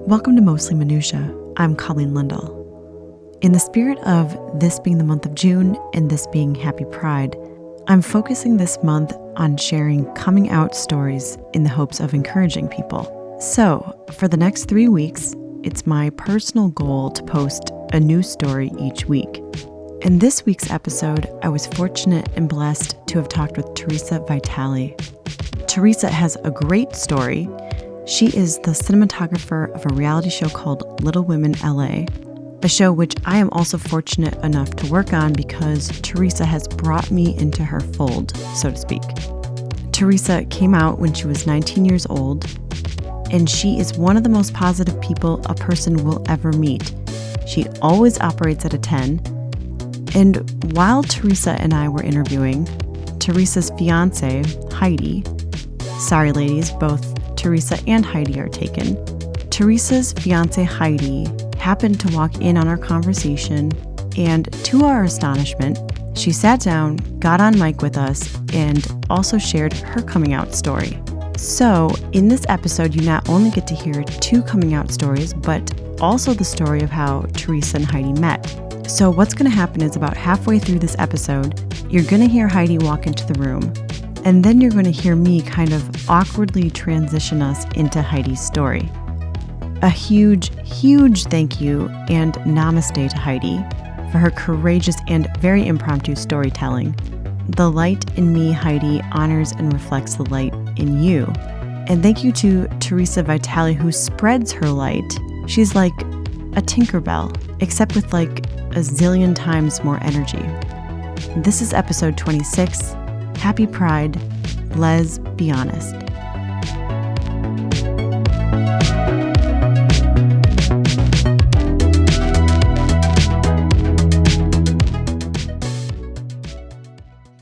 Welcome to Mostly Minutia. I'm Colleen Lindahl. In the spirit of this being the month of June and this being Happy Pride, I'm focusing this month on sharing coming out stories in the hopes of encouraging people. So, for the next 3 weeks, it's my personal goal to post a new story each week. In this week's episode, I was fortunate and blessed to have talked with Theresa Vitale. Theresa has a great story. She is the cinematographer of a reality show called Little Women LA, a show which I am also fortunate enough to work on because Theresa has brought me into her fold, so to speak. Theresa came out when she was 19 years old, and she is one of the most positive people a person will ever meet. She always operates at a 10, and while Theresa and I were interviewing, Theresa's fiance, Heidi, sorry ladies, both Theresa and Heidi are taken. Theresa's fiance, Heidi, happened to walk in on our conversation, and to our astonishment, she sat down, got on mic with us, and also shared her coming out story. So, in this episode, you not only get to hear 2 coming out stories, but also the story of how Theresa and Heidi met. So what's going to happen is about halfway through this episode, you're going to hear Heidi walk into the room, and then you're going to hear me kind of awkwardly transition us into Heidi's story. A huge, huge thank you and namaste to Heidi for her courageous and very impromptu storytelling. The light in me, Heidi, honors and reflects the light in you. And thank you to Theresa Vitale, who spreads her light. She's like a Tinkerbell, except with like a zillion times more energy. This is episode 26. Happy Pride. Lezz, be honest.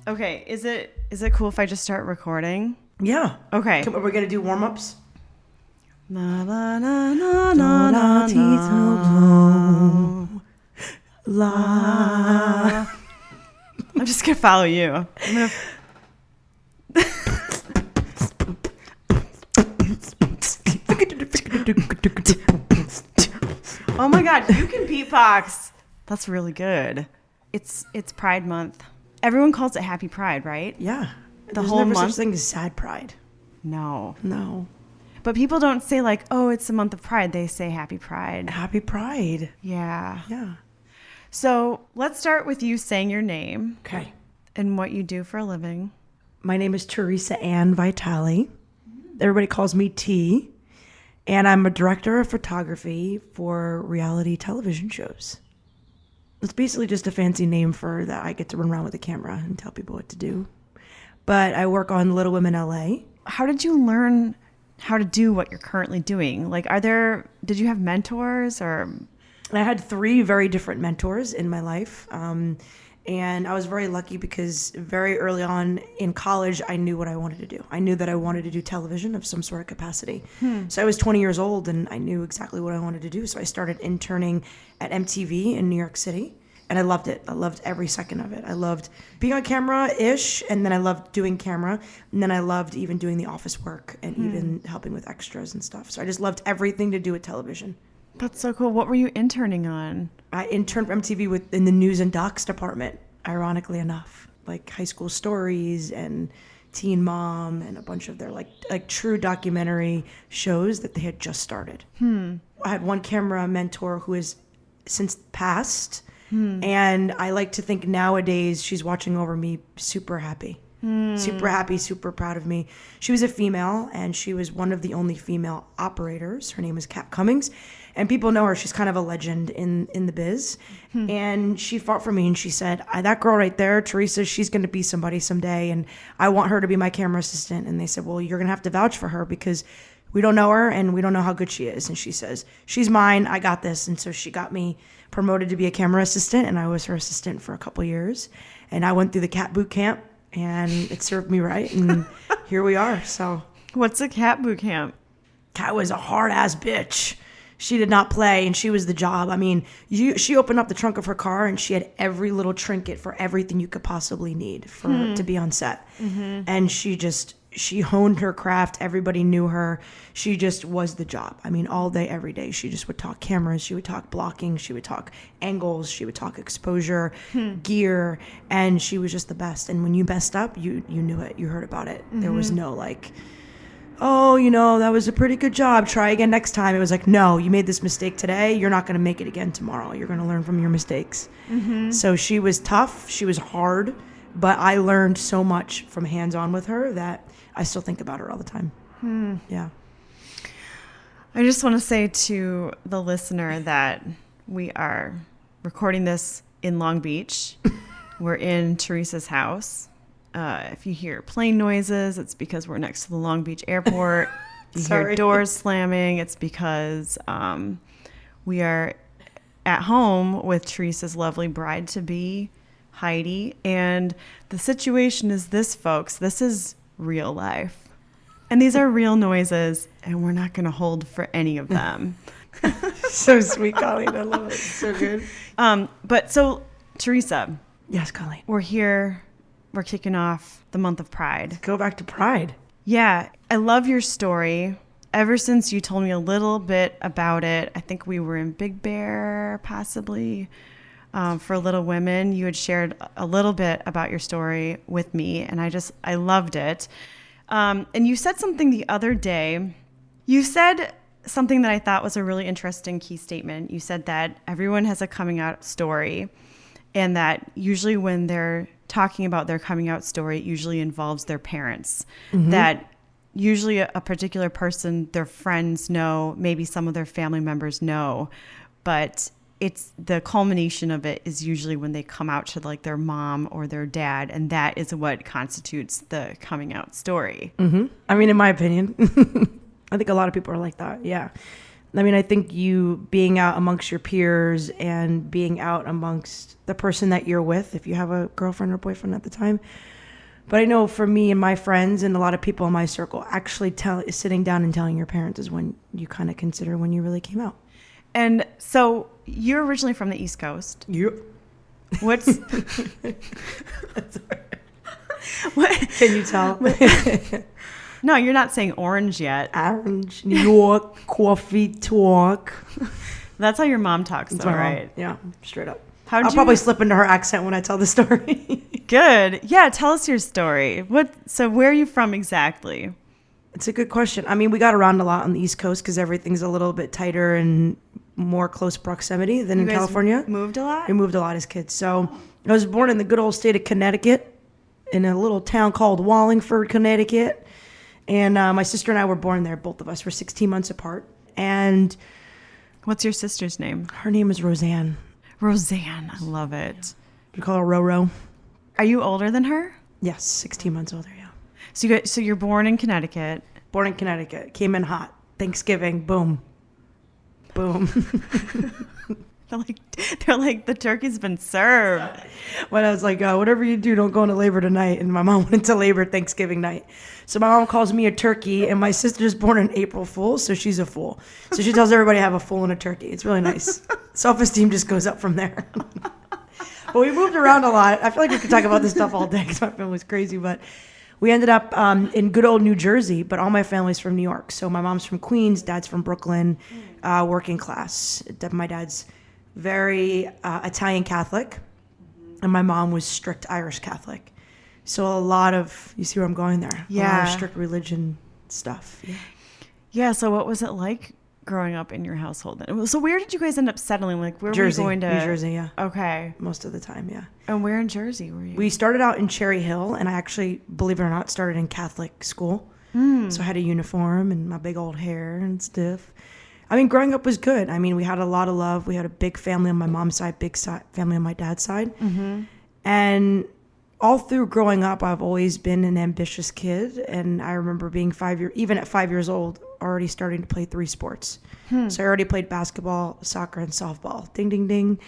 Okay, is it cool if I just start recording? Yeah. Okay. Are we gonna do warm-ups? Na na na na na na na la. I'm just gonna follow you. Oh my god, you can beatbox. That's really good. It's Pride Month. Everyone calls it Happy Pride, right? Yeah. There's whole never month. such thing as sad pride. No. But people don't say like, oh, it's the month of Pride. They say Happy Pride. Happy Pride. Yeah. Yeah. So let's start with you saying your name. Okay. And what you do for a living. My name is Aaaaand Vitale. Everybody calls me T. And I'm a director of photography for reality television shows. It's basically just a fancy name for that I get to run around with a camera and tell people what to do. But I work on Little Women LA. How did you learn how to do what you're currently doing? Like, did you have mentors or? I had 3 very different mentors in my life. And I was very lucky because very early on in college, I knew what I wanted to do. I knew that I wanted to do television of some sort of capacity. So I was 20 years old and I knew exactly what I wanted to do. So I started interning at MTV in New York City. And I loved it. I loved every second of it. I loved being on camera-ish, and then I loved doing camera. And then I loved even doing the office work and even helping with extras and stuff. So I just loved everything to do with television. That's so cool. What were you interning on? I interned for MTV in the news and docs department, ironically enough. Like High School Stories and Teen Mom and a bunch of their like true documentary shows that they had just started. I had one camera mentor who has since passed. And I like to think nowadays she's watching over me super happy. Super happy, super proud of me. She was a female, and she was one of the only female operators. Her name is Kat Cummings, and people know her. She's kind of a legend in the biz. And she fought for me, and she said, that girl right there, Theresa, she's going to be somebody someday, and I want her to be my camera assistant. And they said, well, you're going to have to vouch for her because we don't know her, and we don't know how good she is. And she says, she's mine, I got this. And so she got me promoted to be a camera assistant, and I was her assistant for a couple years. And I went through the Cat boot camp, and it served me right, and here we are. So what's a Cat boot camp? Cat was a hard-ass bitch. She did not play, and she was the job. I mean, she opened up the trunk of her car, and she had every little trinket for everything you could possibly need to be on set. And she she honed her craft. Everybody knew her. She just was the job. I mean, all day, every day, she just would talk cameras. She would talk blocking. She would talk angles. She would talk exposure, gear. And she was just the best. And when you messed up, you knew it. You heard about it. There was no like, oh, that was a pretty good job. Try again next time. It was like, no, you made this mistake today. You're not going to make it again tomorrow. You're going to learn from your mistakes. So she was tough. She was hard. But I learned so much from hands-on with her that I still think about her all the time. Yeah. I just want to say to the listener that we are recording this in Long Beach. We're in Theresa's house. If you hear plane noises, it's because we're next to the Long Beach airport. If you hear doors slamming, it's because we are at home with Theresa's lovely bride-to-be, Heidi. And the situation is this, folks. This is real life. And these are real noises, and we're not going to hold for any of them. So sweet, Colleen. I love it. So good. But so, Theresa. Yes, Colleen. We're here. We're kicking off the month of Pride. Go back to Pride. Yeah. I love your story. Ever since you told me a little bit about it, I think we were in Big Bear, possibly, for Little Women. You had shared a little bit about your story with me, and I loved it. And you said something the other day. You said something that I thought was a really interesting key statement. You said that everyone has a coming out story, and that usually when they're talking about their coming out story, it usually involves their parents. That usually a particular person, their friends know, maybe some of their family members know, but it's the culmination of it is usually when they come out to like their mom or their dad, and that is what constitutes the coming out story. I mean, in my opinion, I think a lot of people are like that. Yeah. I mean, I think you being out amongst your peers and being out amongst the person that you're with, if you have a girlfriend or boyfriend at the time. But I know for me and my friends and a lot of people in my circle, actually sitting down and telling your parents is when you kind of consider when you really came out. And so you're originally from the East Coast. Yep. What's... What? Can you tell? No, you're not saying orange yet. Orange, New York, coffee talk. That's how your mom talks, though, right? Yeah, straight up. I'll probably slip into her accent when I tell the story. Good. Yeah, tell us your story. So where are you from exactly? It's a good question. I mean, we got around a lot on the East Coast because everything's a little bit tighter and more close proximity than in California. Moved a lot? We moved a lot as kids. So I was born in the good old state of Connecticut in a little town called Wallingford, Connecticut. And my sister and I were born there. Both of us were 16 months apart. And what's your sister's name? Her name is Roseanne. Roseanne. I love it. We call her Roro. Are you older than her? Yes, 16 months older, yeah. So you're born in Connecticut. Born in Connecticut. Came in hot. Thanksgiving. Boom. Boom. They're like, the turkey's been served. When I was like, whatever you do, don't go into labor tonight. And my mom went into labor Thanksgiving night. So my mom calls me a turkey, and my sister's born an April Fool, so she's a fool. So she tells everybody I have a fool and a turkey. It's really nice. Self-esteem just goes up from there. But we moved around a lot. I feel like we could talk about this stuff all day because my family's crazy. But we ended up in good old New Jersey, but all my family's from New York. So my mom's from Queens, dad's from Brooklyn, working class. My dad's very Italian Catholic, and my mom was strict Irish Catholic. So a lot of, you see where I'm going there? Yeah. A lot of strict religion stuff. Yeah, so what was it like growing up in your household then? So where did you guys end up settling? Like, where Jersey, were you going to? New Jersey, yeah. Okay. Most of the time, yeah. And where in Jersey were you? We started out in Cherry Hill, and I actually, believe it or not, started in Catholic school. So I had a uniform and my big old hair and stuff. I mean, growing up was good. I mean, we had a lot of love. We had a big family on my mom's side, family on my dad's side. And all through growing up, I've always been an ambitious kid. And I remember being even at 5 years old, already starting to play 3 sports. So I already played basketball, soccer, and softball. Ding, ding, ding.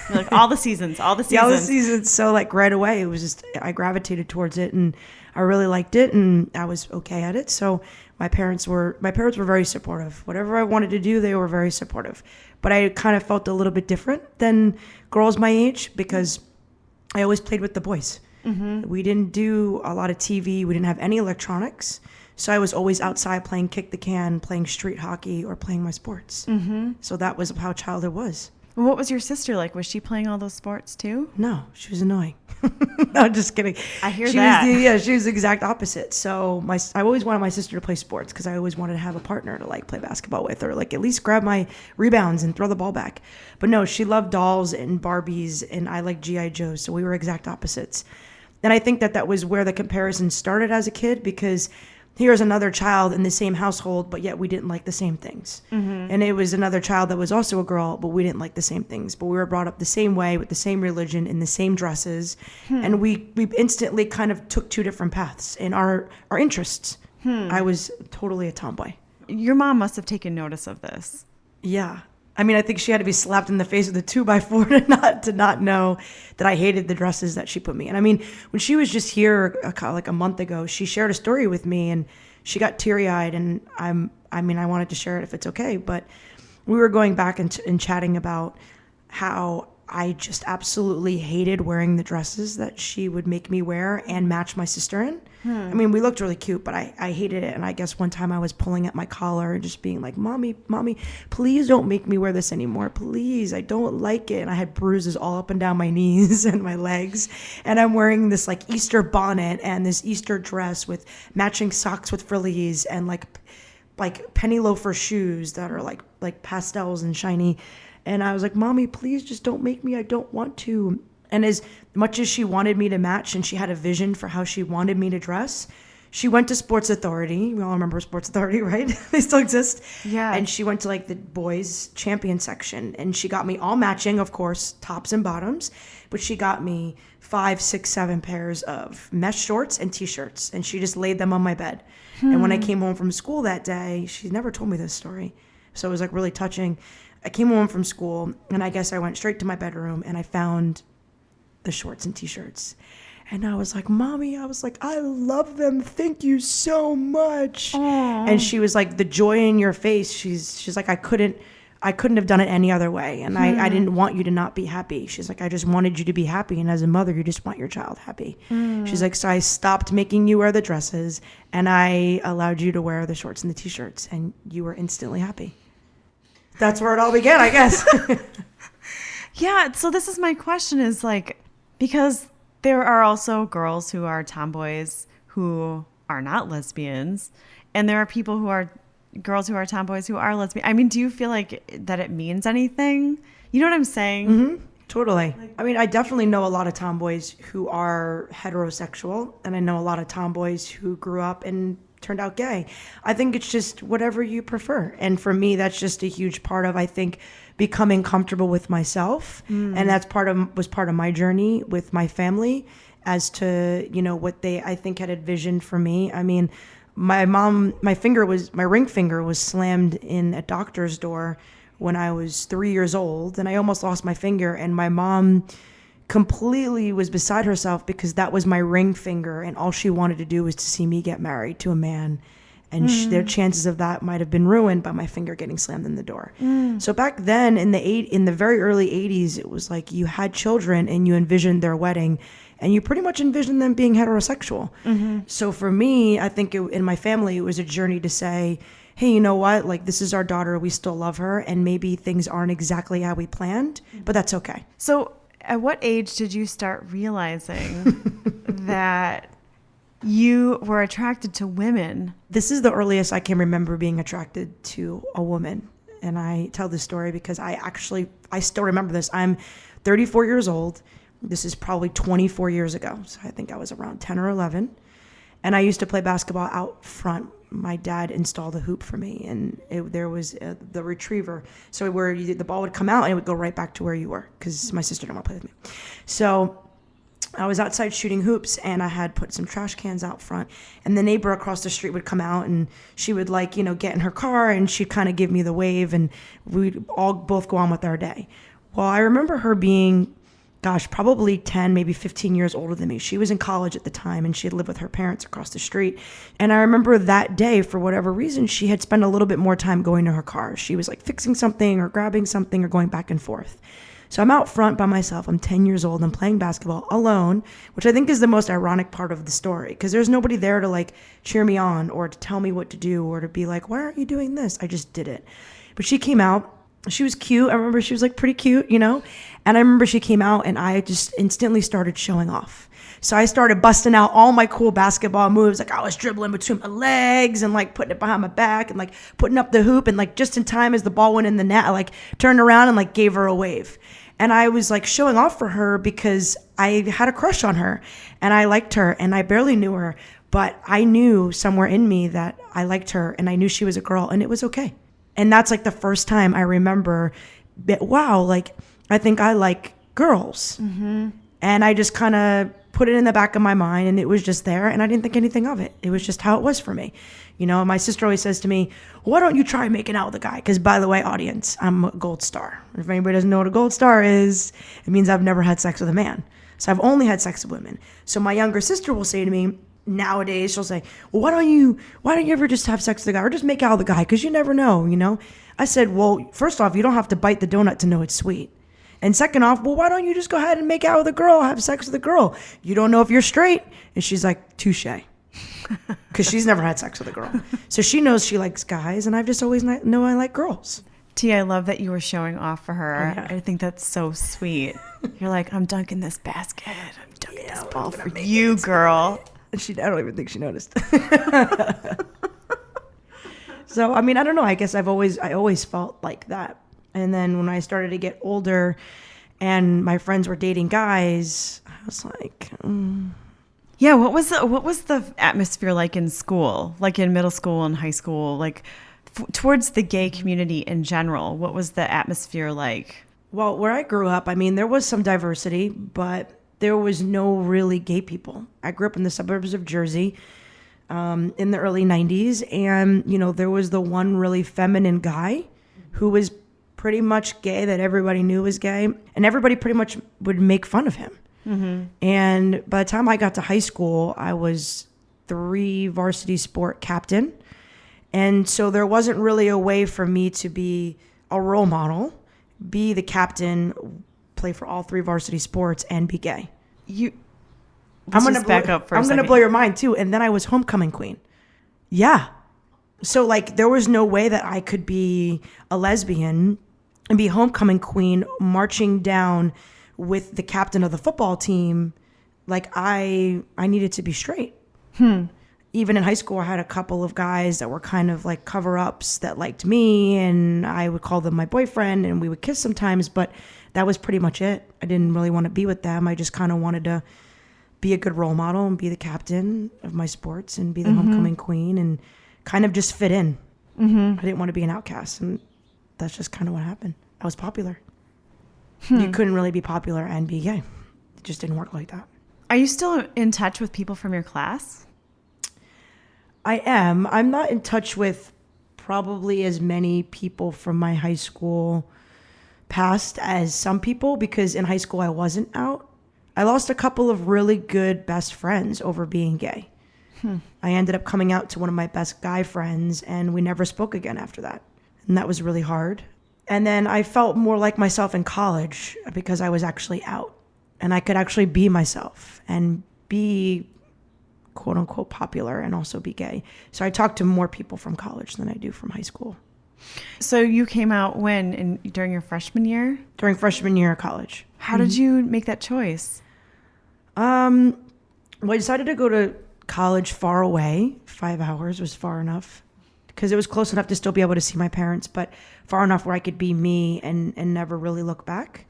You're like all the seasons. Yeah, all the seasons. So like right away, it was just, I gravitated towards it, and I really liked it, and I was okay at it. So my parents were very supportive. Whatever I wanted to do, they were very supportive. But I kind of felt a little bit different than girls my age because I always played with the boys. We didn't do a lot of TV. We didn't have any electronics. So I was always outside playing kick the can, playing street hockey, or playing my sports. So that was how childhood was. What was your sister like? Was she playing all those sports too? No, she was annoying. No, I'm just kidding. I hear she that. She was the exact opposite. So I always wanted my sister to play sports because I always wanted to have a partner to like play basketball with, or like at least grab my rebounds and throw the ball back. But no, she loved dolls and Barbies, and I like G.I. Joes. So we were exact opposites. And I think that was where the comparison started as a kid, because here's another child in the same household, but yet we didn't like the same things. And it was another child that was also a girl, but we didn't like the same things. But we were brought up the same way, with the same religion, in the same dresses. And we instantly kind of took two different paths in our interests. I was totally a tomboy. Your mom must have taken notice of this. Yeah. I mean, I think she had to be slapped in the face with a 2x4 to not know that I hated the dresses that she put me in. I mean, when she was just here like a month ago, she shared a story with me, and she got teary-eyed, and I wanted to share it if it's okay, but we were going back and chatting about how I just absolutely hated wearing the dresses that she would make me wear and match my sister in. I mean, we looked really cute, but I hated it. And I guess one time I was pulling at my collar and just being like, Mommy, please don't make me wear this anymore. Please, I don't like it. And I had bruises all up and down my knees and my legs. And I'm wearing this like Easter bonnet and this Easter dress with matching socks with frillies and like penny loafer shoes that are like pastels and shiny. And I was like, Mommy, please just don't make me. I don't want to. And as much as she wanted me to match, and she had a vision for how she wanted me to dress, she went to Sports Authority. We all remember Sports Authority, right? They still exist. Yeah. And she went to like the boys champion section, and she got me all matching, of course, tops and bottoms. But she got me 5, 6, 7 pairs of mesh shorts and T-shirts, and she just laid them on my bed. And when I came home from school that day, she never told me this story, so it was like really touching. I came home from school, and I guess I went straight to my bedroom, and I found the shorts and T-shirts. And I was like, Mommy, I love them. Thank you so much. Aww. And she was like, the joy in your face. She's like, I couldn't have done it any other way. And I didn't want you to not be happy. She's like, I just wanted you to be happy. And as a mother, you just want your child happy. She's like, so I stopped making you wear the dresses, and I allowed you to wear the shorts and the T-shirts, and you were instantly happy. That's where it all began, I guess. Yeah. So this is my question, is like, because there are also girls who are tomboys who are not lesbians, and there are girls who are tomboys who are lesbian. I mean, do you feel like that it means anything? You know what I'm saying? Mm-hmm. Totally. I mean, I definitely know a lot of tomboys who are heterosexual, and I know a lot of tomboys who grew up and turned out gay. I think it's just whatever you prefer. And for me, that's just a huge part of, I think, becoming comfortable with myself. And that's was part of my journey with my family as to, what they, I think, had envisioned for me. I mean, my ring finger was slammed in a doctor's door when I was 3 years old, and I almost lost my finger, and my mom completely was beside herself because that was my ring finger, and all she wanted to do was to see me get married to a man, and their chances of that might have been ruined by my finger getting slammed in the door. So back then in the very early 80s, it was like you had children and you envisioned their wedding, and you pretty much envisioned them being heterosexual. So for me, I think in my family, it was a journey to say, hey, you know what? Like, this is our daughter. We still love her, and maybe things aren't exactly how we planned, but that's okay. So at what age did you start realizing that you were attracted to women? This is the earliest I can remember being attracted to a woman. And I tell this story because I still remember this. I'm 34 years old. This is probably 24 years ago. So I think I was around 10 or 11. And I used to play basketball out front. My dad installed a hoop for me, and there was the retriever. So the ball would come out and it would go right back to where you were, because my sister didn't want to play with me. So I was outside shooting hoops, and I had put some trash cans out front, and the neighbor across the street would come out, and she would get in her car, and she'd kind of give me the wave, and we'd all both go on with our day. Well, I remember her being, probably 10, maybe 15 years older than me. She was in college at the time, and she had lived with her parents across the street. And I remember that day, for whatever reason, she had spent a little bit more time going to her car. She was like fixing something or grabbing something or going back and forth. So I'm out front by myself. I'm 10 years old. I'm playing basketball alone, which I think is the most ironic part of the story, because there's nobody there to like cheer me on or to tell me what to do or to be like, why aren't you doing this? I just did it. But she came out. She was cute. I remember she was like pretty cute, you know? And I remember she came out and I just instantly started showing off. So I started busting out all my cool basketball moves. Like I was dribbling between my legs and like putting it behind my back and like putting up the hoop. And like just in time as the ball went in the net, I like turned around and like gave her a wave. And I was like showing off for her because I had a crush on her and I liked her and I barely knew her. But I knew somewhere in me that I liked her and I knew she was a girl and it was okay. And that's like the first time I remember that, wow, like I think I like girls. Mm-hmm. And I just kind of put it in the back of my mind and it was just there and I didn't think anything of it. It was just how it was for me. You know, my sister always says to me, why don't you try making out with a guy? Because by the way, audience, I'm a gold star. If anybody doesn't know what a gold star is, it means I've never had sex with a man. So I've only had sex with women. So my younger sister will say to me, nowadays, she'll say, well, why don't you ever just have sex with a guy or just make out with a guy? Because you never know, you know? I said, well, first off, you don't have to bite the donut to know it's sweet. And second off, well, why don't you just go ahead and make out with a girl, have sex with a girl? You don't know if you're straight. And she's like, touche. Because she's never had sex with a girl. So she knows she likes guys, and I've just always know I like girls. T, I love that you were showing off for her. Oh, yeah. I think that's so sweet. You're like, I'm dunking this basket. I'm dunking this ball for you, girl. I don't even think she noticed. So, I mean, I don't know. I guess I always felt like that. And then when I started to get older and my friends were dating guys, I was like, Yeah, what was the atmosphere like in school, like in middle school and high school, like towards the gay community in general? What was the atmosphere like? Well, where I grew up, I mean, there was some diversity, but there was no really gay people. I grew up in the suburbs of Jersey in the early 90s. And, you know, there was the one really feminine guy who was pretty much gay that everybody knew was gay. And everybody pretty much would make fun of him. Mm-hmm. And by the time I got to high school, I was 3 varsity sport captain. And so there wasn't really a way for me to be a role model, be the captain, play for all 3 varsity sports, and be gay. I'm going to blow your mind too. And then I was homecoming queen. Yeah. So like there was no way that I could be a lesbian and be homecoming queen marching down with the captain of the football team. Like I needed to be straight. Even in high school, I had a couple of guys that were kind of like cover-ups that liked me, and I would call them my boyfriend, and we would kiss sometimes, but that was pretty much it. I didn't really want to be with them. I just kind of wanted to be a good role model and be the captain of my sports and be the homecoming queen and kind of just fit in. I didn't want to be an outcast, and that's just kind of what happened. I was popular. You couldn't really be popular and be gay. It just didn't work like that. Are you still in touch with people from your class? I am. I'm not in touch with probably as many people from my high school past as some people, because in high school I wasn't out. I lost a couple of really good best friends over being gay. I ended up coming out to one of my best guy friends, and we never spoke again after that. And that was really hard. And then I felt more like myself in college because I was actually out and I could actually be myself and be quote unquote popular and also be gay. So I talked to more people from college than I do from high school. So you came out when? During your freshman year? During freshman year of college. How did you make that choice? Well, I decided to go to college far away. 5 hours was far enough because it was close enough to still be able to see my parents, but far enough where I could be me and never really look back.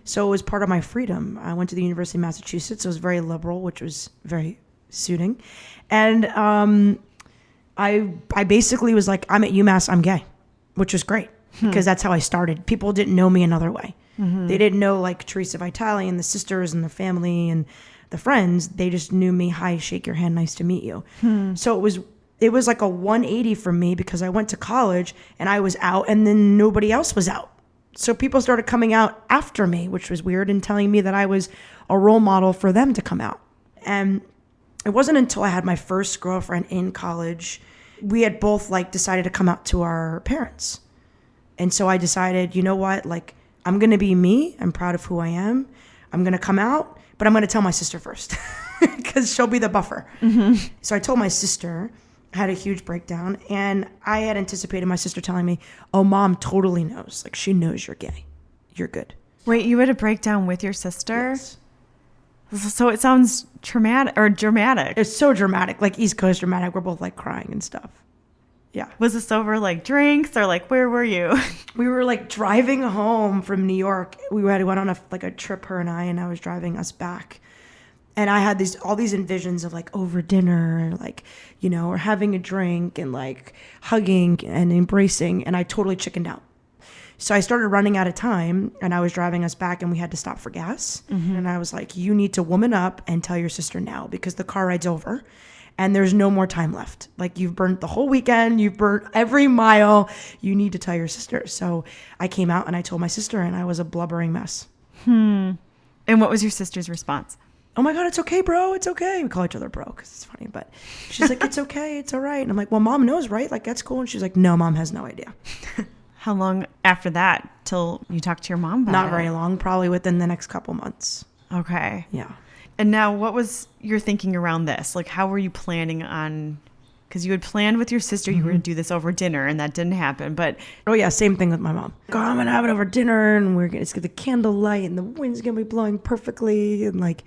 So it was part of my freedom. I went to the University of Massachusetts. It was very liberal, which was very suiting. And I basically was like, I'm at UMass, I'm gay, which was great because that's how I started. People didn't know me another way. They didn't know like Theresa Vitale and the sisters and the family and the friends. They just knew me. Hi, shake your hand. Nice to meet you. So it was like a 180 for me because I went to college and I was out and then nobody else was out. So people started coming out after me, which was weird, and telling me that I was a role model for them to come out. And it wasn't until I had my first girlfriend in college, we had both like decided to come out to our parents. And so I decided, you know what, like I'm going to be me. I'm proud of who I am. I'm going to come out, but I'm going to tell my sister first because she'll be the buffer. So I told my sister, had a huge breakdown, and I had anticipated my sister telling me, oh, mom totally knows. Like, she knows you're gay. You're good. Wait, you had a breakdown with your sister? Yes. So it sounds traumatic or dramatic. It's so dramatic, like East Coast dramatic. We're both like crying and stuff. Yeah. Was this over like drinks or like where were you? We were like driving home from New York. We went on a trip, her and I was driving us back. And I had all these envisions of like over dinner and like, you know, or having a drink and like hugging and embracing. And I totally chickened out. So I started running out of time and I was driving us back and we had to stop for gas. And I was like, you need to woman up and tell your sister now because the car ride's over and there's no more time left. Like, you've burnt the whole weekend. You've burnt every mile. You need to tell your sister. So I came out and I told my sister and I was a blubbering mess. And what was your sister's response? Oh my God, it's okay, bro. It's okay. We call each other bro because it's funny, but she's like, it's okay. It's all right. And I'm like, well, mom knows, right? Like, that's cool. And she's like, no, mom has no idea. How long after that till you talked to your mom about it? Not very long, probably within the next couple months. Okay. Yeah. And now what was your thinking around this? Like, how were you planning on, because you had planned with your sister, you were going to do this over dinner and that didn't happen, but. Oh yeah, same thing with my mom. God, I'm going to have it over dinner and it's going to candlelight and the wind's going to be blowing perfectly and like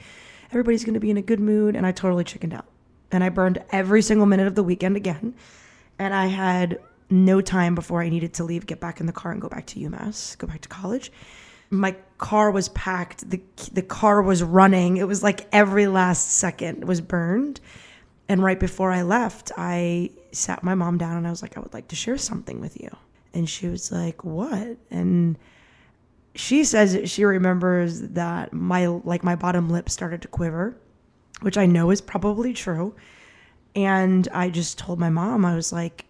everybody's going to be in a good mood. And I totally chickened out. And I burned every single minute of the weekend again. And I had no time before I needed to leave, get back in the car and go back to UMass, go back to college. My car was packed. The car was running. It was like every last second was burned. And right before I left, I sat my mom down and I was like, I would like to share something with you. And she was like, what? And she says that she remembers that my bottom lip started to quiver, which I know is probably true. And I just told my mom, I was like,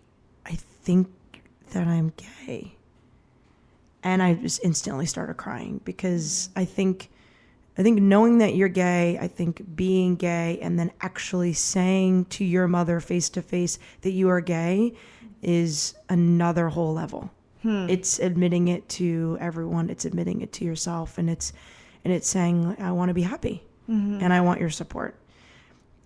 I think that I'm gay. And I just instantly started crying because I think knowing that you're gay, I think being gay and then actually saying to your mother face to face that you are gay is another whole level. It's admitting it to everyone. It's admitting it to yourself. And it's saying, I want to be happy and I want your support.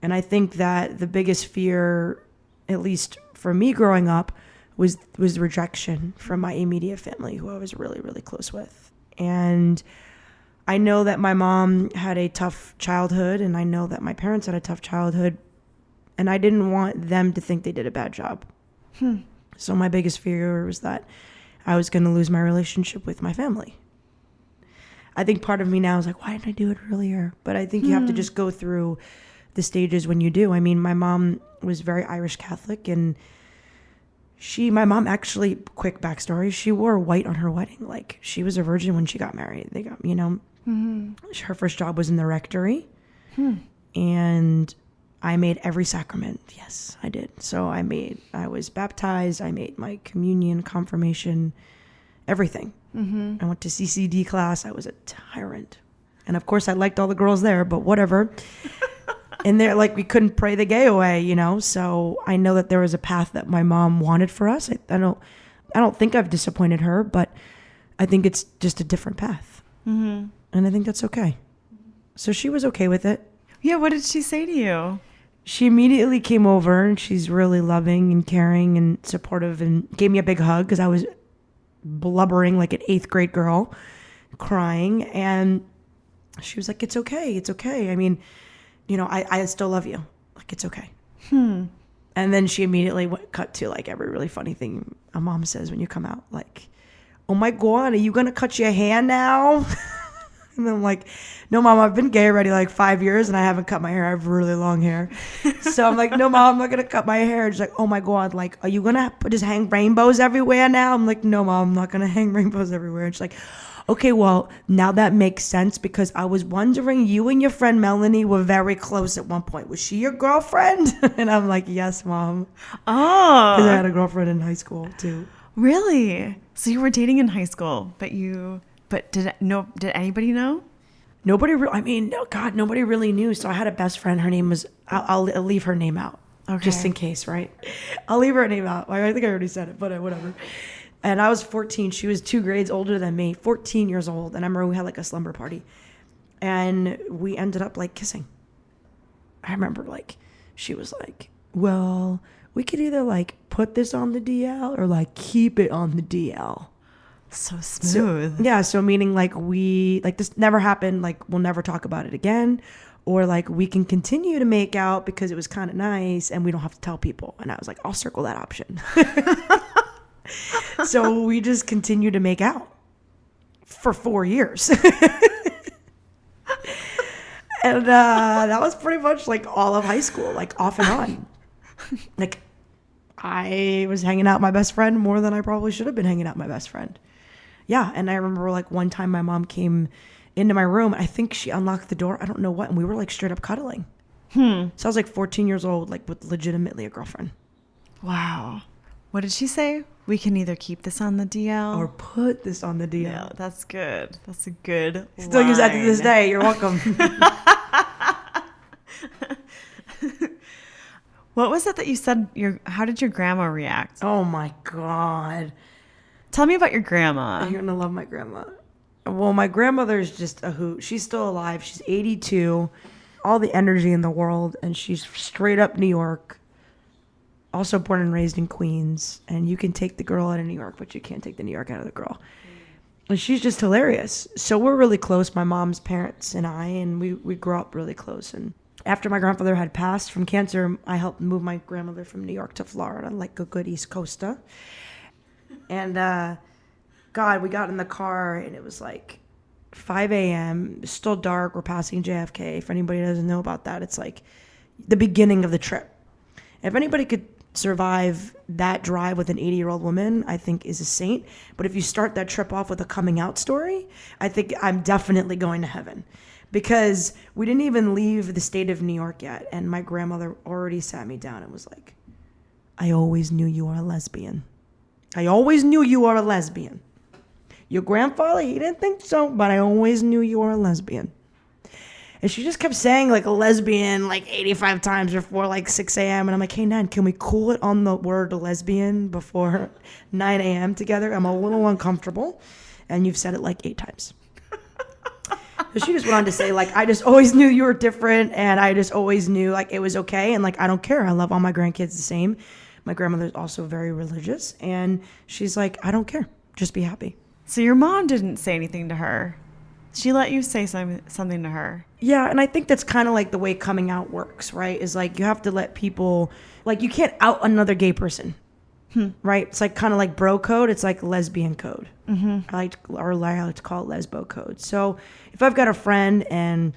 And I think that the biggest fear, at least for me growing up, was rejection from my immediate family, who I was really, really close with. And I know that my mom had a tough childhood, and I know that my parents had a tough childhood, and I didn't want them to think they did a bad job. So my biggest fear was that I was going to lose my relationship with my family. I think part of me now is like, why didn't I do it earlier? But I think you have to just go through the stages when you do. I mean, my mom was very Irish Catholic, and my mom actually, quick backstory, she wore white on her wedding. Like, she was a virgin when she got married. They got, her first job was in the rectory. And I made every sacrament. Yes, I did. So I was baptized. I made my communion, confirmation, everything. I went to CCD class. I was a tyrant. And of course I liked all the girls there, but whatever. And they're like, we couldn't pray the gay away, So I know that there was a path that my mom wanted for us. I don't think I've disappointed her, but I think it's just a different path. And I think that's okay. So she was okay with it. Yeah. What did she say to you? She immediately came over and she's really loving and caring and supportive and gave me a big hug because I was blubbering like an 8th grade girl, crying. And she was like, it's okay. It's okay. I mean, I still love you. Like, it's okay. And then she immediately cut to like every really funny thing a mom says when you come out. Like, oh my God, are you going to cut your hair now? And I'm like, no, mom, I've been gay already like 5 years and I haven't cut my hair. I have really long hair. So I'm like, no, mom, I'm not going to cut my hair. She's like, oh my God, like, are you going to just hang rainbows everywhere now? I'm like, no, mom, I'm not going to hang rainbows everywhere. And she's like, okay, well, now that makes sense because I was wondering, you and your friend Melanie were very close at one point. Was she your girlfriend? And I'm like, yes, mom. Oh. Because I had a girlfriend in high school too. Really? So you were dating in high school, but did anybody know? Nobody really knew. So I had a best friend. Her name was, I'll leave her name out. Okay. Just in case, right? I'll leave her name out. I think I already said it, but whatever. And I was 14. She was 2 grades older than me, 14 years old. And I remember we had like a slumber party. And we ended up like kissing. I remember like, she was like, well, we could either like put this on the DL or like keep it on the DL. So smooth. So meaning like this never happened, like we'll never talk about it again, or like we can continue to make out because it was kind of nice and we don't have to tell people. And I was like, I'll circle that option. So we just continued to make out for 4 years. And that was pretty much like all of high school, like off and on. Like I was hanging out with my best friend more than I probably should have been hanging out with my best friend. Yeah. And I remember like one time my mom came into my room. I think she unlocked the door. I don't know what. And we were like straight up cuddling. So I was like 14 years old, like with legitimately a girlfriend. Wow. What did she say? We can either keep this on the DL Or put this on the DL. Yeah, that's good. That's a good Still use that to this day. You're welcome. What was it that you said? How did your grandma react? Oh my God. Tell me about your grandma. You're going to love my grandma. Well, my grandmother's just a hoot. She's still alive. She's 82. All the energy in the world. And she's straight up New York. Also born and raised in Queens. And you can take the girl out of New York, but you can't take the New York out of the girl. And she's just hilarious. So we're really close, my mom's parents and I. And we grew up really close. And after my grandfather had passed from cancer, I helped move my grandmother from New York to Florida, like a good East Coaster. And God, we got in the car and it was like 5 a.m. It's still dark. We're passing JFK. If anybody doesn't know about that, it's like the beginning of the trip. If anybody could survive that drive with an 80-year-old woman, I think is a saint. But if you start that trip off with a coming out story, I think I'm definitely going to heaven. Because we didn't even leave the state of New York yet. And my grandmother already sat me down and was like, I always knew you were a lesbian. I always knew you were a lesbian. Your grandfather, he didn't think so, but I always knew you were a lesbian. And she just kept saying like a lesbian like 85 times before like 6 a.m. And I'm like, hey, Nan, can we cool it on the word lesbian before 9 a.m. together? I'm a little uncomfortable. And you've said it like 8 times. So she just went on to say, like, I just always knew you were different. And I just always knew like it was okay. And like, I don't care. I love all my grandkids the same. My grandmother's also very religious. And she's like, I don't care. Just be happy. So your mom didn't say anything to her. She let you say something to her. Yeah, and I think that's kind of like the way coming out works, right? Is like you have to let people, like you can't out another gay person, right? It's like kind of like bro code. It's like lesbian code. I like to call it lesbo code. So if I've got a friend and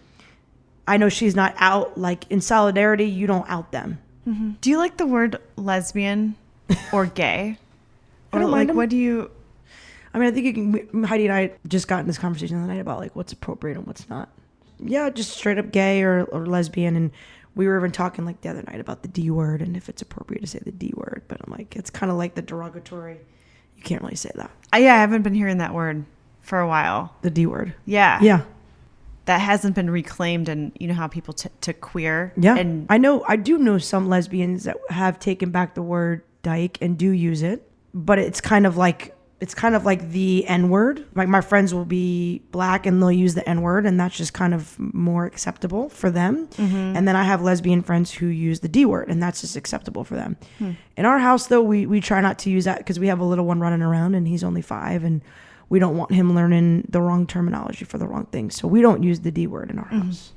I know she's not out, like in solidarity, you don't out them. Do you like the word lesbian or gay? I don't mind them. What do you... I mean, I think Heidi and I just got in this conversation the other night about like what's appropriate and what's not. Yeah, just straight up gay or lesbian. And we were even talking like the other night about the D word and if it's appropriate to say the D word. But I'm like, it's kind of like the derogatory. You can't really say that. Yeah, I haven't been hearing that word for a while. The D word. Yeah. Yeah. That hasn't been reclaimed, and you know how people to queer. Yeah. And I do know some lesbians that have taken back the word dyke and do use it. But it's kind of like the N-word. Like my friends will be black and they'll use the N-word and that's just kind of more acceptable for them. And then I have lesbian friends who use the D-word and that's just acceptable for them. In our house though, we try not to use that because we have a little one running around and he's only 5 and we don't want him learning the wrong terminology for the wrong thing. So we don't use the D-word in our house.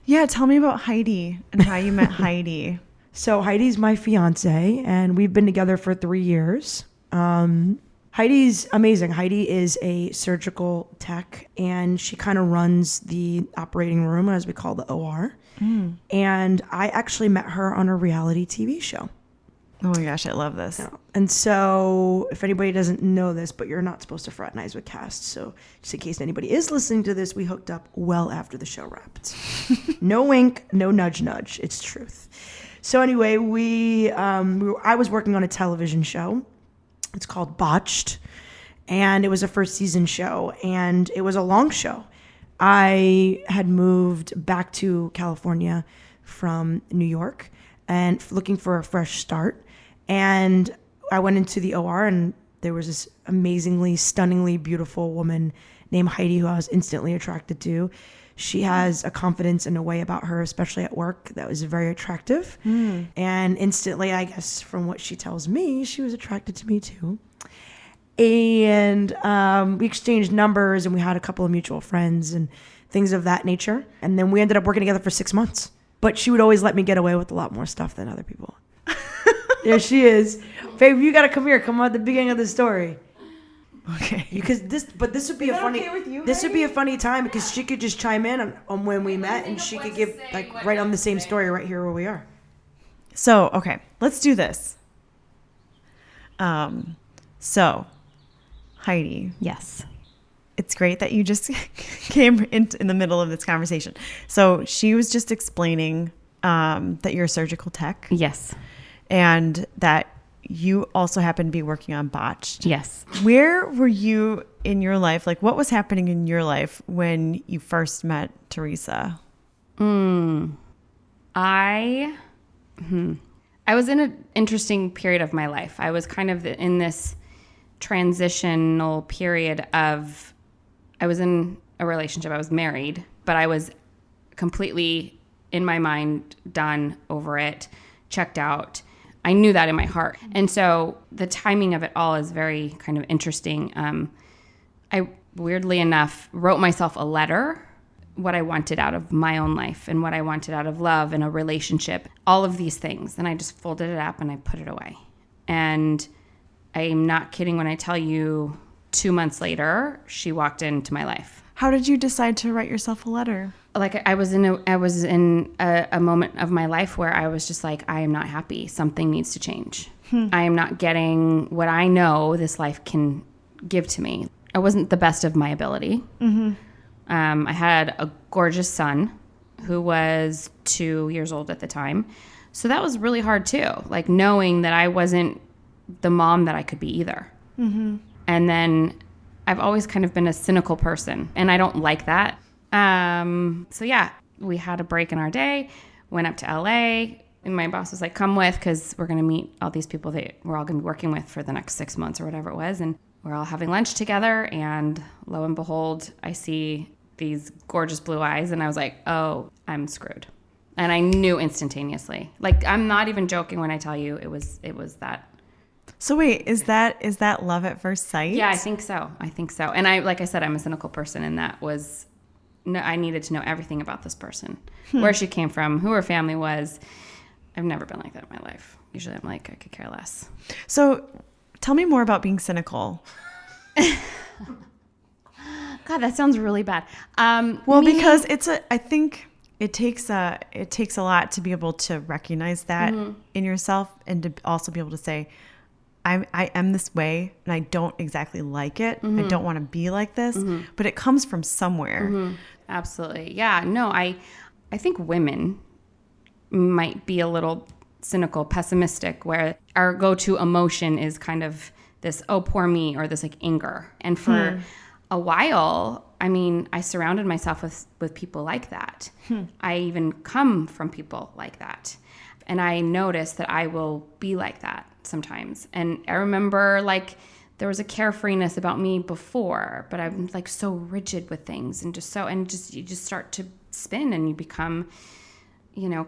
Yeah, tell me about Heidi and how you met Heidi. So Heidi's my fiance and we've been together for 3 years. Heidi's amazing. Heidi is a surgical tech and she kind of runs the operating room, as we call the OR. And I actually met her on a reality TV show. Oh my gosh, I love this. Yeah. And so if anybody doesn't know this, but you're not supposed to fraternize with casts. So just in case anybody is listening to this, we hooked up well after the show wrapped. No wink, no nudge, nudge. It's truth. So anyway, I was working on a television show. It's called Botched, and it was a first season show, and it was a long show. I had moved back to California from New York and looking for a fresh start, and I went into the OR, and there was this amazingly, stunningly beautiful woman named Heidi who I was instantly attracted to. She has a confidence and a way about her, especially at work, that was very attractive. And instantly, I guess, from what she tells me, she was attracted to me too. And we exchanged numbers and we had a couple of mutual friends and things of that nature. And then we ended up working together for 6 months. But she would always let me get away with a lot more stuff than other people. There she is. Babe, you got to come here. Come on at the beginning of the story. Okay. Because this would be would be a funny time because she could just chime in on when we met and she could give like right on the same story right here where we are. So, okay, let's do this. So, Heidi. Yes. It's great that you just came in the middle of this conversation. So she was just explaining that you're a surgical tech. Yes. And that you also happen to be working on Botched. Yes. Where were you in your life? Like, what was happening in your life when you first met Theresa? I was in an interesting period of my life. I was kind of in this transitional period of, I was in a relationship. I was married, but I was completely, in my mind, done, over it, checked out. I knew that in my heart. And so the timing of it all is very kind of interesting. I, weirdly enough, wrote myself a letter, what I wanted out of my own life and what I wanted out of love and a relationship, all of these things. And I just folded it up and I put it away. And I'm not kidding when I tell you 2 months later, she walked into my life. How did you decide to write yourself a letter? Like I was in a moment of my life where I was just like, I am not happy. Something needs to change. I am not getting what I know this life can give to me. I wasn't the best of my ability. I had a gorgeous son who was 2 years old at the time. So that was really hard too. Like knowing that I wasn't the mom that I could be either. And then I've always kind of been a cynical person and I don't like that. So yeah, we had a break in our day, went up to LA, and my boss was like, come with, because we're going to meet all these people that we're all going to be working with for the next 6 months or whatever it was. And we're all having lunch together. And lo and behold, I see these gorgeous blue eyes. And I was like, oh, I'm screwed. And I knew instantaneously. Like, I'm not even joking when I tell you it was that. So wait, is that love at first sight? Yeah, I think so. And like I said, I'm a cynical person, and that was, no, I needed to know everything about this person, where she came from, who her family was. I've never been like that in my life. Usually I'm like, I could care less. So tell me more about being cynical. God, that sounds really bad. Because I think it takes a lot to be able to recognize that in yourself and to also be able to say, I am this way and I don't exactly like it. I don't want to be like this, but it comes from somewhere. Absolutely. Yeah. No, I think women might be a little cynical, pessimistic, where our go-to emotion is kind of this, oh, poor me, or this like anger. And for a while, I mean, I surrounded myself with people like that. I even come from people like that. And I noticed that I will be like that sometimes. And I remember like there was a carefreeness about me before, but I'm like so rigid with things and you just start to spin and you become,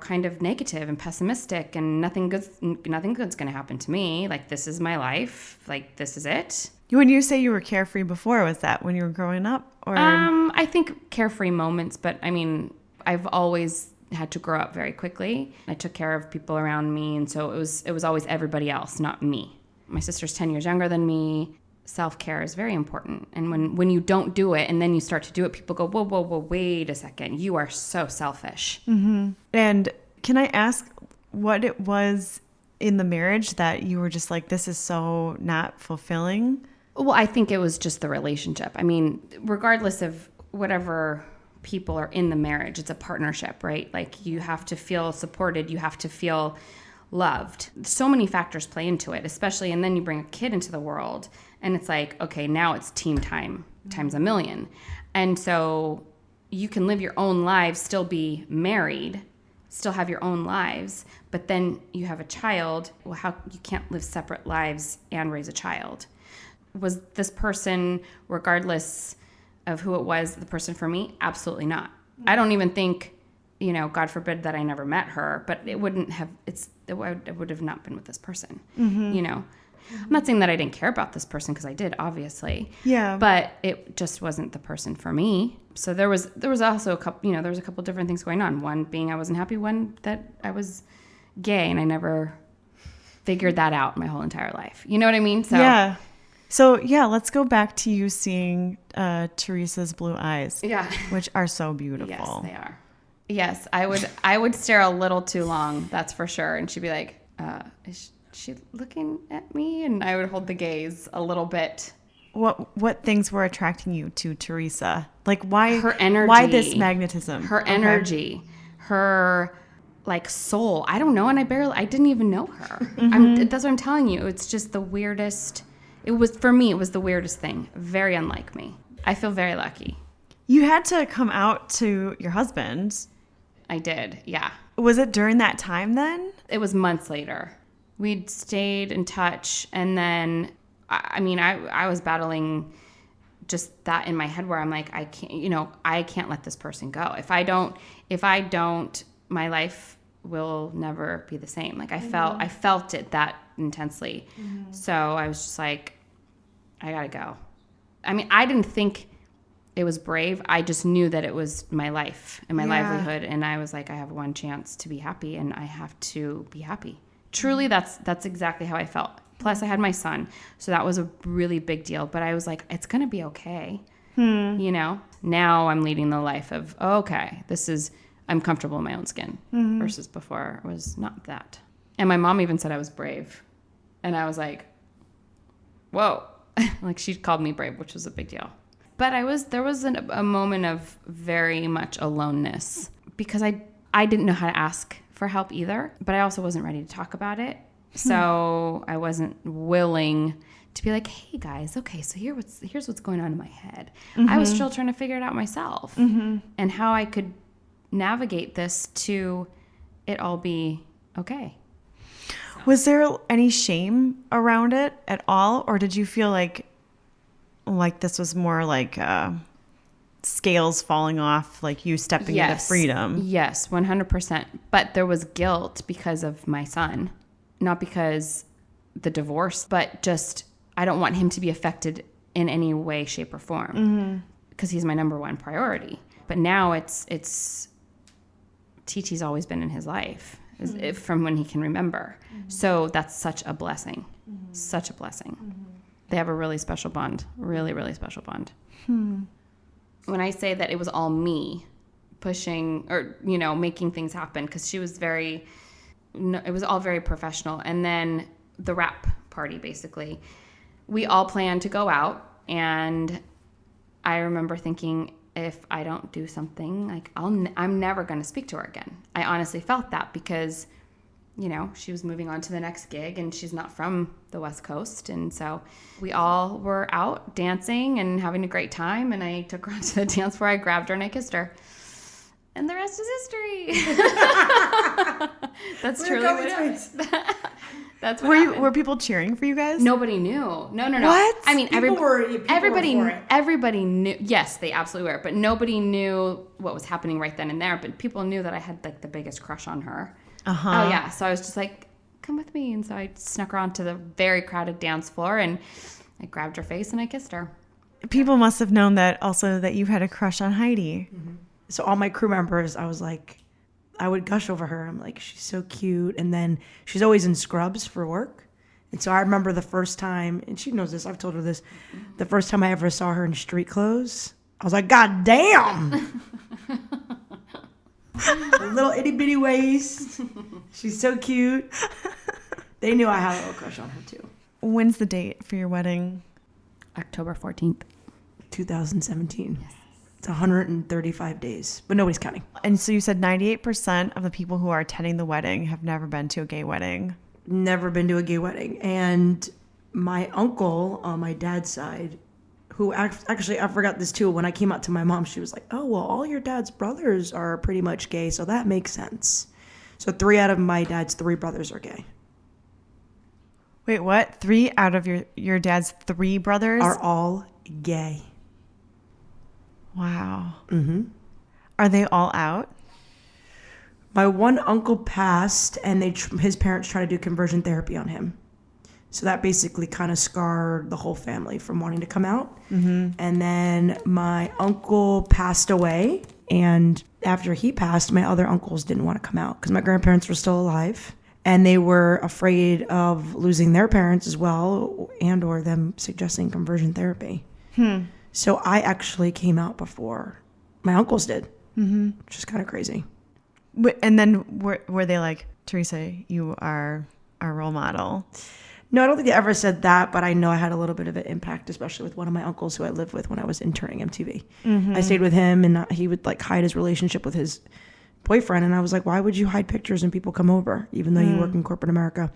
kind of negative and pessimistic, and nothing good's going to happen to me. Like, this is my life. Like, this is it. When you say you were carefree before, was that when you were growing up? Or I think carefree moments, but I mean, I've always had to grow up very quickly. I took care of people around me, and so it was always everybody else, not me. My sister's 10 years younger than me. Self-care is very important. And when you don't do it and then you start to do it, people go, whoa, wait a second. You are so selfish. And can I ask what it was in the marriage that you were just like, this is so not fulfilling? Well, I think it was just the relationship. I mean, regardless of whatever people are in the marriage, it's a partnership, right? Like, you have to feel supported. You have to feel loved. So many factors play into it, especially, and then you bring a kid into the world and it's like, okay, now it's team time times a million. And so you can live your own lives, still be married, still have your own lives, but then you have a child. Well, how you can't live separate lives and raise a child. Was this person, regardless of who it was, the person for me? Absolutely not. I don't even think, God forbid that I never met her, but it wouldn't have, it would have not been with this person, I'm not saying that I didn't care about this person, because I did, obviously. Yeah. But it just wasn't the person for me. So there was also a couple, there was a couple different things going on. One being I wasn't happy, one that I was gay, and I never figured that out my whole entire life. You know what I mean? So yeah. So let's go back to you seeing Theresa's blue eyes. Yeah. Which are so beautiful. Yes, they are. Yes, I would stare a little too long, that's for sure. And she'd be like, is she looking at me? And I would hold the gaze a little bit. What things were attracting you to Theresa? Like, why her energy? Why this magnetism? Her energy, her like soul. I don't know, and I didn't even know her. That's what I'm telling you. It's just the weirdest. For me, it was the weirdest thing. Very unlike me. I feel very lucky. You had to come out to your husband. I did, yeah. Was it during that time then? It was months later. We'd stayed in touch, and then, I was battling just that in my head where I'm like, I can't let this person go. If I don't, my life will never be the same. Like I felt it that intensely. So I was just like, I gotta go. I didn't think it was brave. I just knew that it was my life and my livelihood. And I was like, I have one chance to be happy, and I have to be happy. Truly, that's exactly how I felt. Plus, I had my son, so that was a really big deal. But I was like, it's going to be okay. Now I'm leading the life of, I'm comfortable in my own skin, versus before it was not that. And my mom even said I was brave. And I was like, whoa. Like, she called me brave, which was a big deal. But there was a moment of very much aloneness, because I didn't know how to ask for help either, but I also wasn't ready to talk about it. So I wasn't willing to be like, hey guys, okay, so here's what's going on in my head. I was still trying to figure it out myself, and how I could navigate this to it all be okay. So. Was there any shame around it at all, or did you feel like this was more like scales falling off, like you stepping into freedom? Yes, 100%. But there was guilt because of my son, not because the divorce, but just I don't want him to be affected in any way, shape, or form, because he's my number one priority. But now it's TT's always been in his life from when he can remember. So that's such a blessing, such a blessing. They have a really special bond, really, really special bond. When I say that it was all me pushing or, making things happen, because she was it was all very professional. And then the wrap party, basically, we all planned to go out. And I remember thinking, if I don't do something, like I'm never going to speak to her again. I honestly felt that because, she was moving on to the next gig, and she's not from the West Coast. And so we all were out dancing and having a great time. And I took her onto the dance floor. I grabbed her and I kissed her. And the rest is history. That's truly what happened. That's what happened. Were people cheering for you guys? Nobody knew. No. What? Everybody knew. Yes, they absolutely were. But nobody knew what was happening right then and there. But people knew that I had like the biggest crush on her. Oh yeah. So I was just like, come with me. And so I snuck her onto the very crowded dance floor, and I grabbed her face and I kissed her. People must have known that you had a crush on Heidi. So all my crew members, I was like, I would gush over her. I'm like, she's so cute. And then she's always in scrubs for work. And so I remember the first time, and she knows this, I've told her this, the first time I ever saw her in street clothes, I was like, God damn! Little itty bitty waist. She's so cute. They knew I had a little crush on her too. When's the date for your wedding? October 14th. 2017. Yes. It's 135 days, but nobody's counting. And so you said 98% of the people who are attending the wedding have never been to a gay wedding. Never been to a gay wedding. And my uncle on my dad's side, who actually, I forgot this too, when I came out to my mom, she was like, oh, well, all your dad's brothers are pretty much gay, so that makes sense. So 3 out of my dad's 3 brothers are gay. Wait, what? 3 out of your dad's 3 brothers are all gay. Wow. Mm-hmm. Are they all out? My one uncle passed, and his parents tried to do conversion therapy on him. So that basically kind of scarred the whole family from wanting to come out. Mm-hmm. And then my uncle passed away, and after he passed, my other uncles didn't want to come out because my grandparents were still alive, and they were afraid of losing their parents as well, and or them suggesting conversion therapy. So I actually came out before my uncles did, which is kind of crazy. And then were they like, Theresa, you are our role model? No, I don't think they ever said that, but I know I had a little bit of an impact, especially with one of my uncles who I lived with when I was interning MTV. I stayed with him, and he would like hide his relationship with his boyfriend, and I was like, why would you hide pictures and people come over, even though you work in corporate America?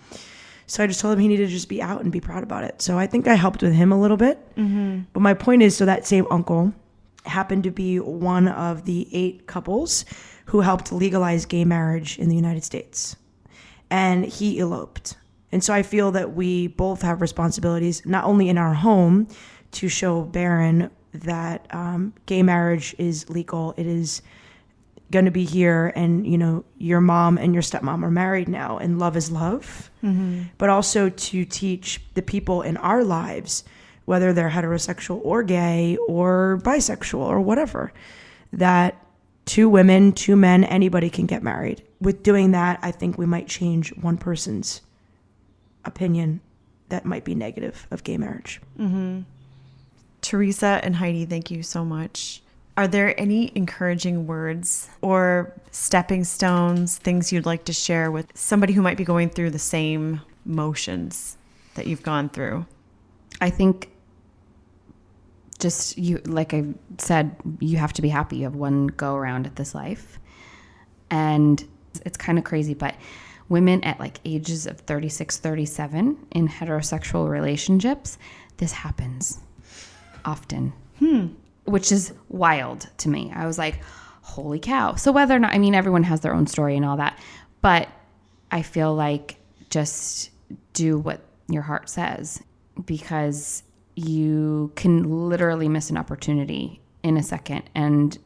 So I just told him he needed to just be out and be proud about it. So I think I helped with him a little bit. But my point is, so that same uncle happened to be one of the 8 couples who helped legalize gay marriage in the United States. And he eloped. And so I feel that we both have responsibilities, not only in our home, to show Barron that gay marriage is legal. It is going to be here, and your mom and your stepmom are married now, and love is love. But also to teach the people in our lives, whether they're heterosexual or gay or bisexual or whatever, that 2 women, 2 men, anybody can get married. With doing that, I think we might change one person's opinion that might be negative of gay marriage. Theresa and Heidi, thank you so much. Are there any encouraging words or stepping stones, things you'd like to share with somebody who might be going through the same motions that you've gone through? I think just like I said, you have to be happy. You have one go around at this life. And it's kind of crazy, but women at like ages of 36, 37 in heterosexual relationships, this happens often, which is wild to me. I was like, holy cow. So whether or not, everyone has their own story and all that, but I feel like just do what your heart says, because you can literally miss an opportunity in a second, and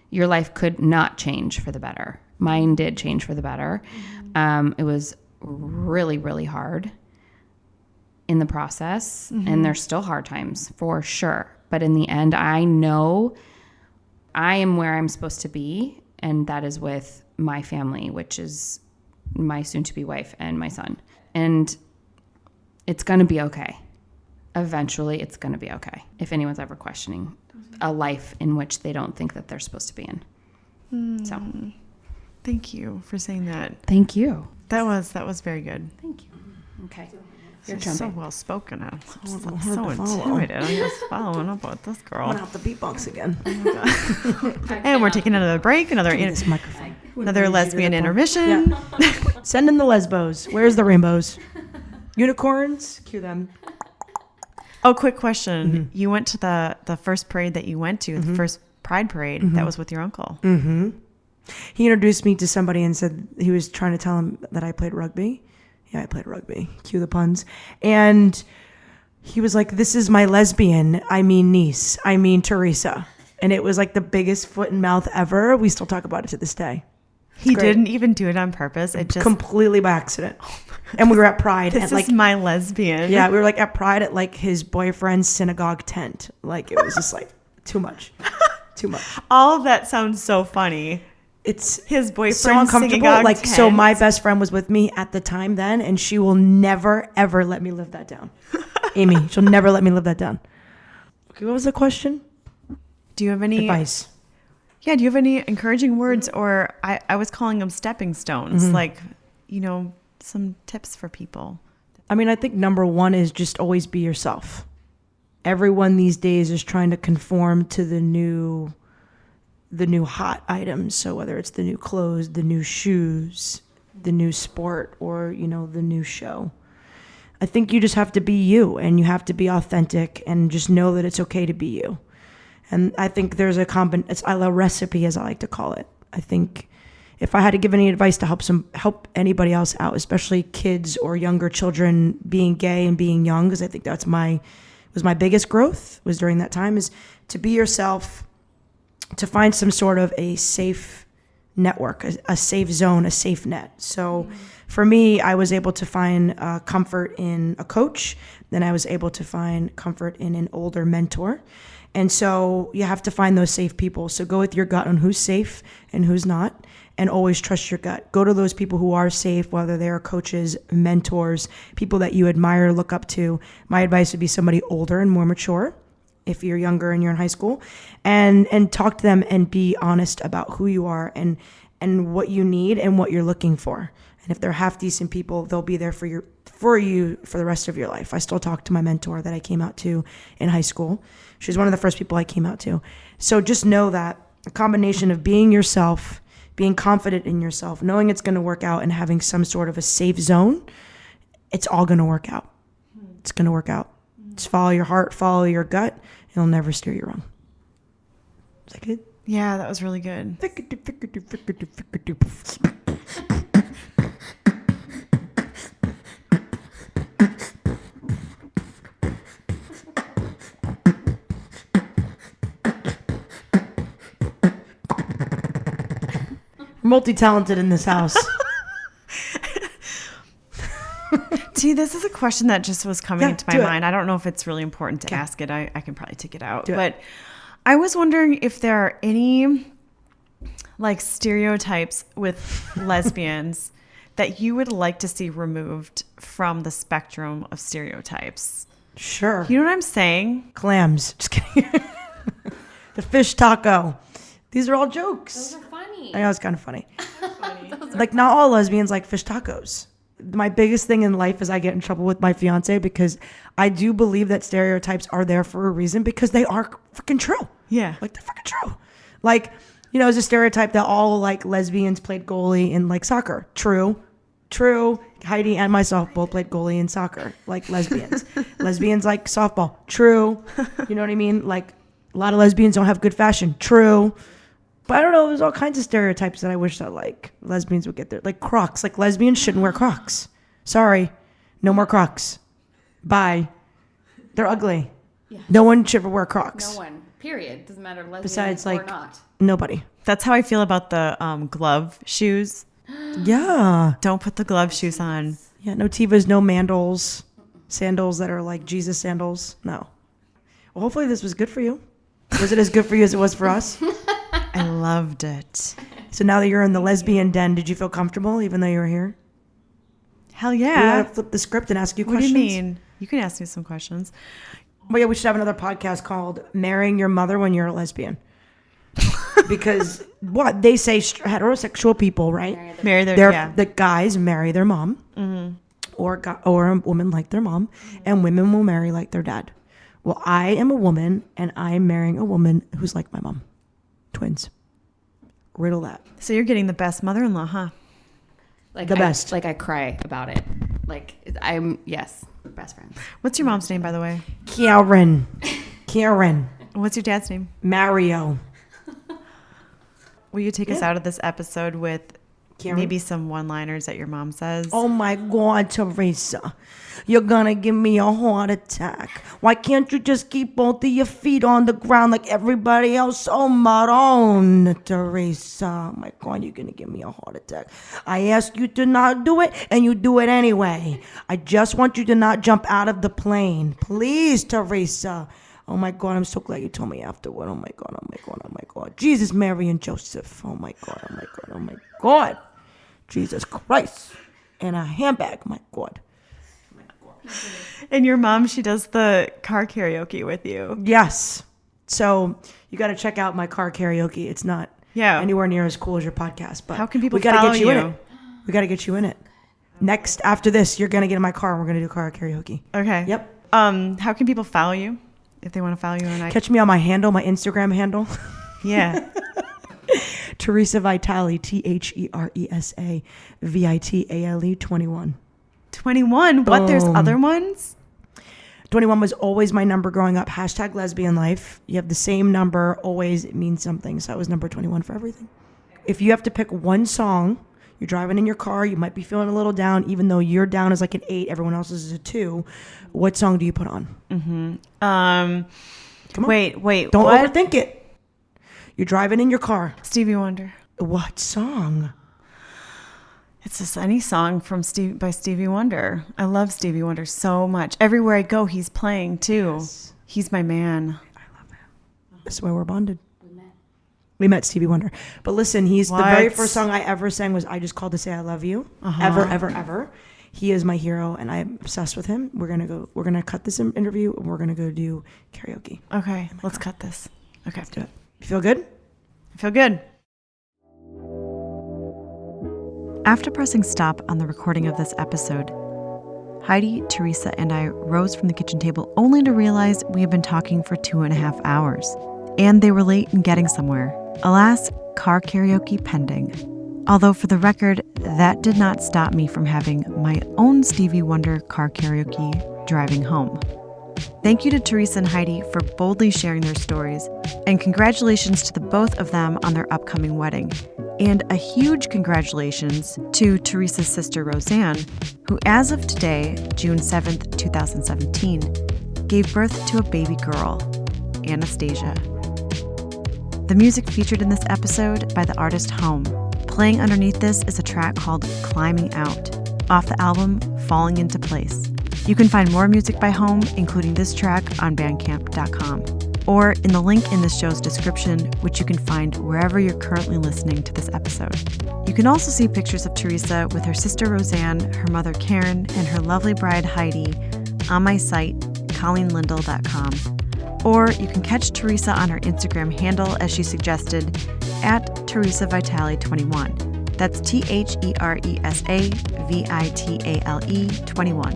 your life could not change for the better. Mine did change for the better. It was really, really hard in the process, and there's still hard times for sure. But in the end, I know I am where I'm supposed to be, and that is with my family, which is my soon-to-be wife and my son. And it's going to be okay. Eventually, it's going to be okay. If anyone's ever questioning a life in which they don't think that they're supposed to be in. So, thank you for saying that. thank you. That was very good. Thank you. Okay. You're You're so well spoken. I'm just so intimidated. I'm just following up with this girl. Went off the beatbox again. And we're taking another break, another This microphone. lesbian intermission. Yeah. Send in the lesbos. Where's the rainbows? Unicorns? Cue them. Oh, quick question. You went to the first parade that you went to, the first Pride parade. That was with your uncle. He introduced me to somebody and said he was trying to tell him that I played rugby. Yeah, I played rugby. Cue the puns. And he was like, this is my lesbian, niece, Theresa. And it was like the biggest foot and mouth ever. We still talk about it to this day. He didn't even do it on purpose. It just completely by accident. And we were at Pride. This is my lesbian. Yeah, we were like at Pride at like his boyfriend's synagogue tent. Like it was just like too much. Too much. All of that sounds so funny. It's his boyfriend so uncomfortable. Like tent. So my best friend was with me at the time then, and she will never ever let me live that down. Amy, she'll never let me live that down. Okay, what was the question? Do you have any advice? Yeah, do you have any encouraging words, or I was calling them stepping stones, like, some tips for people? I think number one is just always be yourself. Everyone these days is trying to conform to the new hot items. So whether it's the new clothes, the new shoes, the new sport, or, the new show. I think you just have to be you, and you have to be authentic, and just know that it's okay to be you. And I think there's it's a recipe, as I like to call it. I think if I had to give any advice to help anybody else out, especially kids or younger children being gay and being young, because I think that's was my biggest growth was during that time, is to be yourself, to find some sort of a safe network, a safe zone, a safe net. So for me, I was able to find comfort in a coach. Then I was able to find comfort in an older mentor. And so you have to find those safe people. So go with your gut on who's safe and who's not, and always trust your gut. Go to those people who are safe, whether they are coaches, mentors, people that you admire, look up to. My advice would be somebody older and more mature if you're younger and you're in high school, and talk to them and be honest about who you are and what you need and what you're looking for. And if they're half decent people, they'll be there for you for the rest of your life. I still talk to my mentor that I came out to in high school. She's one of the first people I came out to. So just know that a combination of being yourself, being confident in yourself, knowing it's going to work out, and having some sort of a safe zone, it's all going to work out. It's going to work out. Just follow your heart, follow your gut. It'll never steer you wrong. Is that good? Yeah, that was really good. Multi-talented in this house. See, this is a question that just was coming into my mind. I don't know if it's really important to ask it. I can probably take it out. But I was wondering if there are any like stereotypes with lesbians that you would like to see removed from the spectrum of stereotypes. Sure. You know what I'm saying? Clams. Just kidding. The fish taco. These are all jokes. Those are funny. I know, it's kind of funny. Like, not all lesbians like fish tacos. My biggest thing in life is I get in trouble with my fiance because I do believe that stereotypes are there for a reason, because they are freaking true. Yeah. Like, they're freaking true. Like, there's a stereotype that all like lesbians played goalie in like soccer. True. Heidi and myself both played goalie in soccer, like lesbians. Lesbians like softball. True. You know what I mean? Like, a lot of lesbians don't have good fashion. True. But I don't know, there's all kinds of stereotypes that I wish that like lesbians would get there. Like Crocs. Like, lesbians shouldn't wear Crocs. Sorry. No more Crocs. Bye. They're ugly. Yeah. No one should ever wear Crocs. No one. Period. Doesn't matter lesbian Besides, or like, not. Nobody. That's how I feel about the glove shoes. Yeah. Don't put the glove shoes on. Yeah, no Tevas, no Mandals. Sandals that are like Jesus sandals. No. Well, hopefully this was good for you. Was it as good for you as it was for us? I loved it. So now that you're in the lesbian den, did you feel comfortable even though you were here? Hell We yeah. gotta flip the script and ask you What questions. do you mean? You can ask me some questions. Well, yeah, we should have another podcast called "Marrying Your Mother When You're a Lesbian," because what they say, heterosexual people, right? Marry their The guys marry their mom, or a woman like their mom, and women will marry like their dad. Well, I am a woman, and I am marrying a woman who's like my mom. Twins. Riddle that. So you're getting the best mother-in-law, huh? Like The best. Like, I cry about it. Like, yes, best friends. What's your mom's name, by the way? Karen. What's your dad's name? Mario. Will you take us out of this episode with Karen? maybe some one-liners that your mom says? Oh my God, Theresa. You're gonna give me a heart attack. Why can't you just keep both of your feet on the ground like everybody else? Oh, Maron, Theresa. Oh my God, you're gonna give me a heart attack. I asked you to not do it, and you do it anyway. I just want you to not jump out of the plane. Please, Theresa. Oh my God, I'm so glad you told me afterward. Oh my God, oh my God, oh my God. Jesus, Mary, and Joseph. Oh my God, oh my God, oh my God. Jesus Christ. And a handbag, my God. And your mom, she does the car karaoke with you. Yes. So you got to check out my car karaoke. It's not anywhere near as cool as your podcast. But how can people we gotta follow get you in you? it. We got to get you in it. Next, after this, you're going to get in my car and we're going to do car karaoke. Okay. Yep. How can people follow you if they want to follow you on Catch me on my handle, my Instagram handle. Yeah. Theresa Vitale, Theresa Vitale 21. 21. What? There's Boom. other ones? 21 was always my number growing up. #lesbian life. You have the same number. Always, it means something. So I was number 21 for everything. if you have to pick one song, you're driving in your car, you might be feeling a little down, even though your down is like an 8, everyone else's is a 2. What song do you put on? Come on. Wait. Don't what? overthink it. You're driving in your car. Stevie Wonder. What song? It's just any song by Stevie Wonder. I love Stevie Wonder so much. Everywhere I go, he's playing too. Yes. He's my man. I love him. That's why we're bonded. We met Stevie Wonder. But listen, the very first song I ever sang was I Just Called to Say I Love You. Ever. He is my hero, and I'm obsessed with him. We're gonna cut this interview, and we're gonna go do karaoke. Okay, let's cut this. Okay, do it. You feel good? I feel good. After pressing stop on the recording of this episode, Heidi, Theresa, and I rose from the kitchen table only to realize we had been talking for 2.5 hours. And they were late in getting somewhere. Alas, car karaoke pending. Although for the record, that did not stop me from having my own Stevie Wonder car karaoke driving home. Thank you to Theresa and Heidi for boldly sharing their stories, and congratulations to the both of them on their upcoming wedding. And a huge congratulations to Theresa's sister Roseanne, who as of today, June 7th, 2017, gave birth to a baby girl, Anastasia. The music featured in this episode by the artist Home. Playing underneath this is a track called Climbing Out, off the album Falling Into Place. You can find more music by Home, including this track, on bandcamp.com, or in the link in this show's description, which you can find wherever you're currently listening to this episode. You can also see pictures of Theresa with her sister Roseanne, her mother Karen, and her lovely bride Heidi on my site, ColleenLindell.com. Or you can catch Theresa on her Instagram handle, as she suggested, at Theresa Vitale 21. That's TheresaVitale 21.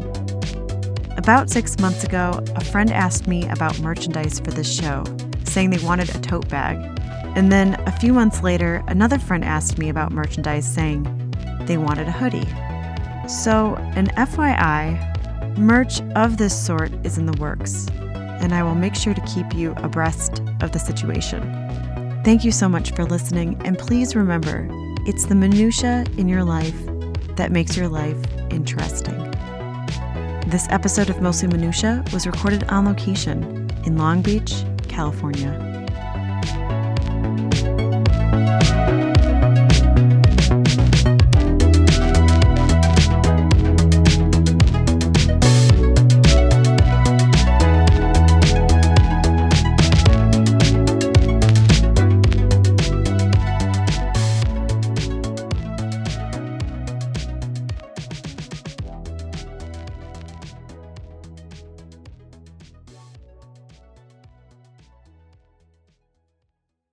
About 6 months ago, a friend asked me about merchandise for this show, saying they wanted a tote bag. And then a few months later, another friend asked me about merchandise, saying they wanted a hoodie. So, an FYI, merch of this sort is in the works, and I will make sure to keep you abreast of the situation. Thank you so much for listening, and please remember, it's the minutia in your life that makes your life interesting. This episode of Mostly Minutia was recorded on location in Long Beach, California.